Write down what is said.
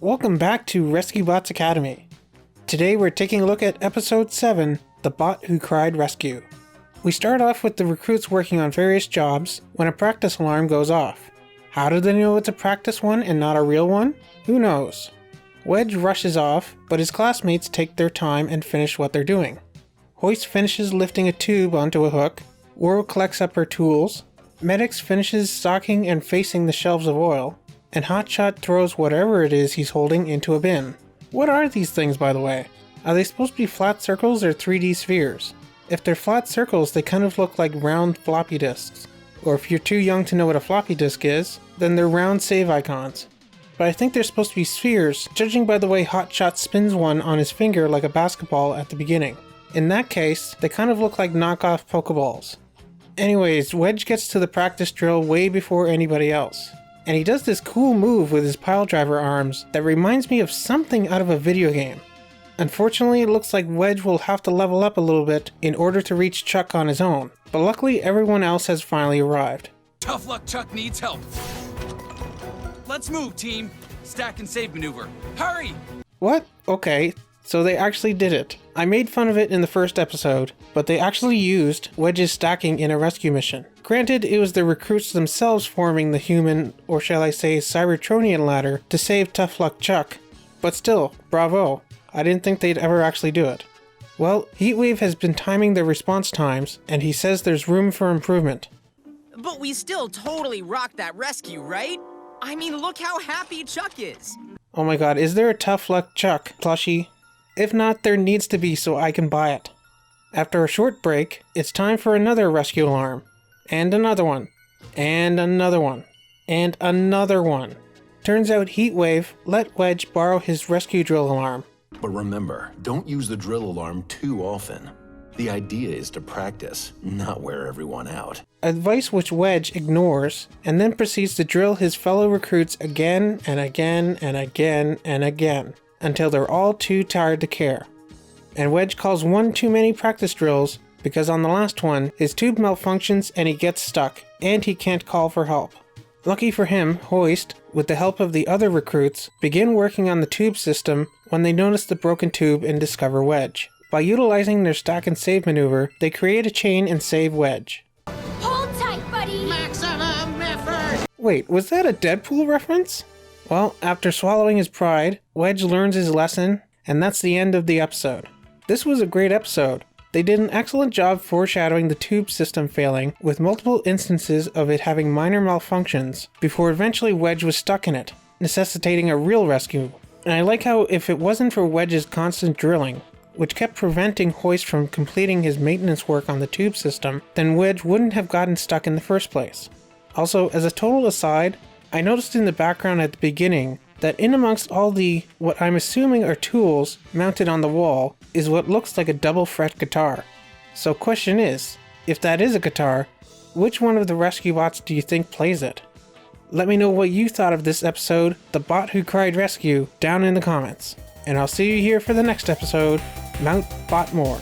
Welcome back to Rescue Bots Academy. Today we're taking a look at Episode 7, The Bot Who Cried Rescue. We start off with the recruits working on various jobs when a practice alarm goes off. How do they know it's a practice one and not a real one? Who knows? Wedge rushes off, but his classmates take their time and finish what they're doing. Hoist finishes lifting a tube onto a hook, Whirl collects up her tools, Medics finishes stocking and facing the shelves of oil, and Hotshot throws whatever it is he's holding into a bin. What are these things, by the way? Are they supposed to be flat circles or 3D spheres? If they're flat circles, they kind of look like round floppy disks. Or if you're too young to know what a floppy disk is, then they're round save icons. But I think they're supposed to be spheres, judging by the way Hotshot spins one on his finger like a basketball at the beginning. In that case, they kind of look like knockoff Pokeballs. Anyways, Wedge gets to the practice drill way before anybody else. And he does this cool move with his piledriver arms that reminds me of something out of a video game. Unfortunately, it looks like Wedge will have to level up a little bit in order to reach Chuck on his own, but luckily everyone else has finally arrived. Tough luck Chuck needs help. Let's move, team. Stack and save maneuver. Hurry! What? Okay, so they actually did it. I made fun of it in the first episode, but they actually used Wedge's stacking in a rescue mission. Granted, it was the recruits themselves forming the human, or shall I say Cybertronian ladder to save Tough Luck Chuck, but still, bravo. I didn't think they'd ever actually do it. Well, Heatwave has been timing their response times, and he says there's room for improvement. But we still totally rocked that rescue, right? I mean, look how happy Chuck is. Oh my god, is there a Tough Luck Chuck plushie? If not, there needs to be so I can buy it. After a short break, it's time for another rescue alarm. And another one. And another one. And another one. Turns out Heatwave let Wedge borrow his rescue drill alarm. But remember, don't use the drill alarm too often. The idea is to practice, not wear everyone out. Advice which Wedge ignores, and then proceeds to drill his fellow recruits again and again and again and again, until they're all too tired to care. And Wedge calls one too many practice drills, because on the last one, his tube malfunctions and he gets stuck, and he can't call for help. Lucky for him, Hoist, with the help of the other recruits, begin working on the tube system when they notice the broken tube and discover Wedge. By utilizing their stack and save maneuver, they create a chain and save Wedge. Hold tight, buddy! Maximum effort! Wait, was that a Deadpool reference? Well, after swallowing his pride, Wedge learns his lesson, and that's the end of the episode. This was a great episode. They did an excellent job foreshadowing the tube system failing, with multiple instances of it having minor malfunctions, before eventually Wedge was stuck in it, necessitating a real rescue. And I like how if it wasn't for Wedge's constant drilling, which kept preventing Hoist from completing his maintenance work on the tube system, then Wedge wouldn't have gotten stuck in the first place. Also, as a total aside, I noticed in the background at the beginning that in amongst all the, what I'm assuming are tools mounted on the wall, is what looks like a double fret guitar. So question is, if that is a guitar, which one of the rescue bots do you think plays it? Let me know what you thought of this episode, The Bot Who Cried Rescue, down in the comments. And I'll see you here for the next episode, Mount Bot More.